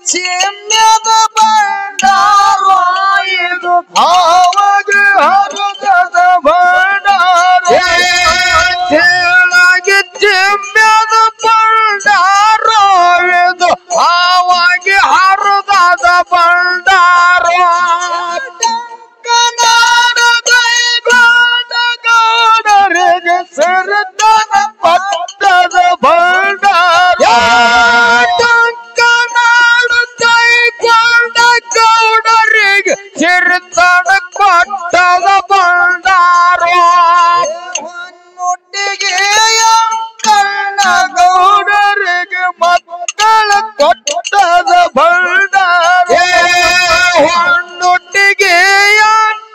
ಚಿನ್ನದ ಭಂಡಾರ ಇದು ಭಾವಗೆ ಹರುಗದ ಭಂಡಾರ ಹೇಳಾಗಿ ಚಿನ್ನದ ಭಂಡಾರ ಇದು ಭಾವಗೆ ಹರುಗದ ಭಂಡಾರ ಗೌಡರಿಗೆ ಸರತನ ಪಟ್ಟದ ಭಂಡಾರ ಗೌಡರಿಗೆ ಚಿರತನ ಕೊಟ್ಟದ ಭಂಡಾರ ಹೊನ್ನೊಟ್ಟಿಗೆ ಕಣ್ಣ ಗೌಡರಿಗೆ ಮಕ್ಕಳ ಕೊಟ್ಟದ ಭಂಡಾರ ಹೊನ್ನೊಟ್ಟಿಗೆ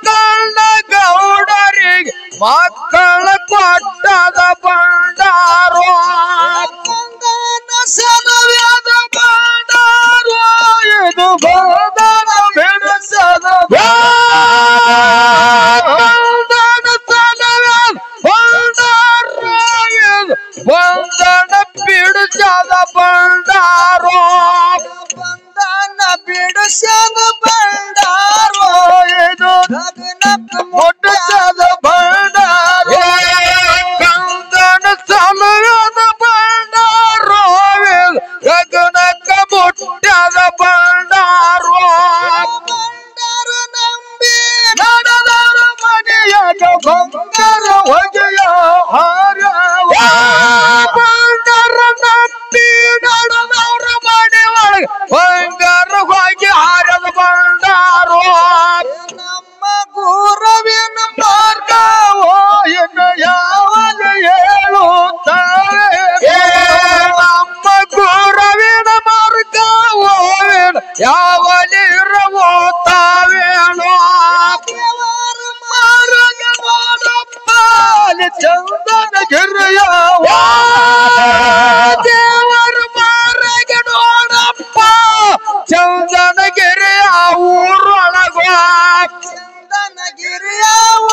ಕಣ್ಣ ಗೌಡರಿಗೆ ಮಕ್ಕಳ ಕೊಟ್ಟದ ಭಂಡಾರ ಸಲವ್ಯಾದ ಭಂಡಾರ ಇದು ಬೋಧನ ಬೆಳೆಸದ ಬಂಧನ ಬಿಡಿಸದ ಭಂಡಾರ ಬಂಧನ ಬಿಡಿಸದ ಭಂಡಾರ ಇದು ಗಗನಕ್ಕ ಮುಟ್ಟಿಸದ ಭಂಡಾರ ಬಂಧನ ಸಲುವಾದ ಭಂಡಾರ ಗಗನಕ್ಕ ಮುಟ್ಟದ ಭಂಡಾರ ಭಂಡಾರ ನಂಬಿ ನಡೆದವರ ಮನೆಯಾಗ ಬಂಗಾರ ಹೊಗೆಯ ಹಾರ ಬಂಗಾರ ನಂಬಿ ನಡೆದವರ ಮನೆ ಒಳಗೆ ಬಂಗಾರ ಹೋಗಿ ಹಾರದ ಭಂಡಾರ ನಮ್ಮ ಗುರುವಿನ ಮಾರ್ಗವೋ ಇನ್ನು ಯಾವಾಗ ಹೇಳುತ್ತಾರೆ ನಮ್ಮ ಗುರುವಿನ ಮಾರ್ಗವೋ ಯಾವಲಿರವೋ ತಾವೇಣೋ ದೇವರ ಮಾರ್ಗ ನೋಡಪ್ಪ ಅಲ್ಲಿ ಚಂದನ ಗಿರಿಯ ದೇವರ ಮಾರ್ಗ ನೋಡಪ್ಪ ಚಂದನಗಿರಿ ಆ ಊರೊಳಗ ಚಂದನಗಿರಿಯ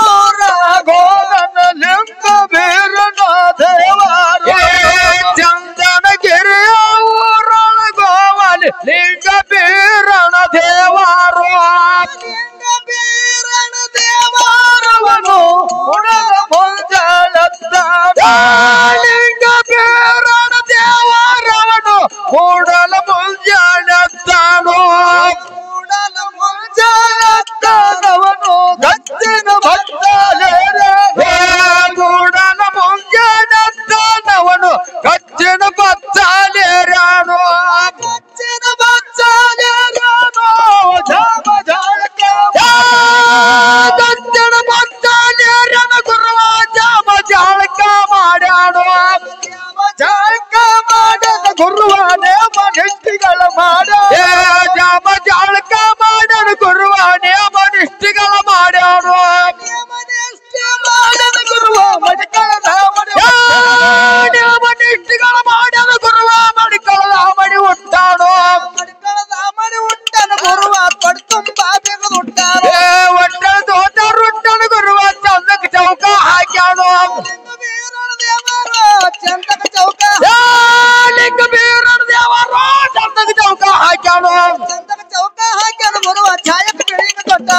ಊರ ಗೋಗನ ಲಿಂಗ ಬೀರನ ದೇವರ ಚಂದನಗಿರಿ ಆ ಊರೊಳಗೋವಲಿ ಲಿಂಗ ಬೀರನ ದೇವರು ಲಿಂಗ ಬೀರನ ದೇವರವನು ಉಣದ ಮುಂಜಾಳತ್ತ ಲಿಂಗ ಬೀರನ ದೇವರವನು ಕೂಡಲ ಮುಂಜಾನೆತ್ತಾನು ಕೂಡಲ ಮುಂಜಾಳತ್ತನವನು ಗತ್ತಿನ ಭಕ್ತಲೇರ ಕೂಡಲ ಮುಂಜಾನೆತ್ತಾನವನು ಕಚ್ಚಿನ ಬತ್ತಾಲೇರಾನು ಗತ್ತಿನ ಭಕ್ತಲೇರನು ಜಾಮ ಜಾಳಕ ಕಚ್ಚಿನ ಬತ್ತಾಲೇರನ ಗುರುವ ಜಾಮ ಜಾಳಕ ಮಾಡ್ಯಾನು ಜಾಳಕ ಮಾಡದ ಗುರುವ ನೇಮ ನಿಷ್ಠಿಗಳ ಮಾಡ ಜಾಮ ಜಾಳಕ ಮಾಡನ ಗುರುವ ನೇಮ ನಿಷ್ಠಿಗಳ ಮಾಡ್ಯಾನು ನೇಮ ನಿಷ್ಠೆ ಮಾಡದ ಗುರುವ ಮಡಿಕಳದ ನೇಮ ನಿಷ್ಠಿಗಳ ಮಾಡ್ಯಾನ ಗುರುವ ಮಡಿಕಳದ ಮಡಿ ಉಂಟಾನು ಮಡಿಕಳದ ಮಡಿ ಉಂಟನ ಗುರುವ ಪಡ್ತುಂಬ ಬೇಗದ ಉಂಟಾರ ಒಟ್ಟ ದೋಟ ರುಟ್ಟನ ಗುರುವ ಚಂದಕ್ಕೆ ಚೌಕ ಹಾಕ್ಯಾನು ಲಿಂಗ ಬೀರನ ದೇವರ ಚಂದಕ ಚೌಕ ಲಿಂಗ ಬೀರನ ದೇವರು ಚಂದಕ್ಕೆ ಚೌಕ ಹಾಕ್ಯಾನು ಚಂದಕ ಚೌಕ ಹಾಕ್ಯಾನ ಗುರುವ ಛಾಯಕ ಬೆಳಿಗ ತೊಟ್ಟ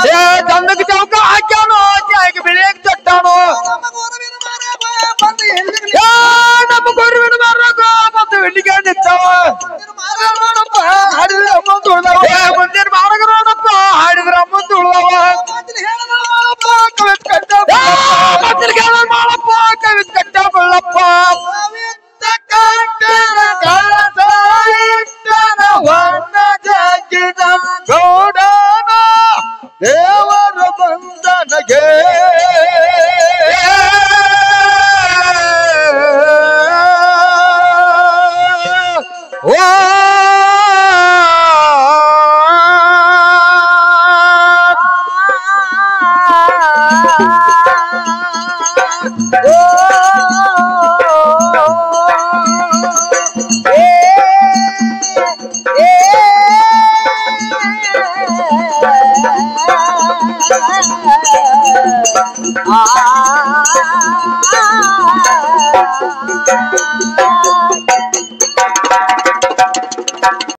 ಚಂದಕ್ಕೆ ಚೌಕ ಹಾಕ್ಯಾನು ಚಾಯ್ಗೆ ಬೆಳೆಯಕ್ಕೆ ತೊಟ್ಟಾನು ನಮ್ಮ ಗುರುವಿನ ಮರಗ ಬಂದು ಎಲ್ಲಿ ನಮ್ಮ ಗುರುವಿನ ಮರಗ ಮತ್ತು ಬೆಳ್ಳಿಗೆ ನಿಂತವ ಮಾರ ನೋಡಪ್ಪ ಹರಿದ ಮುಂದುವರೆದವ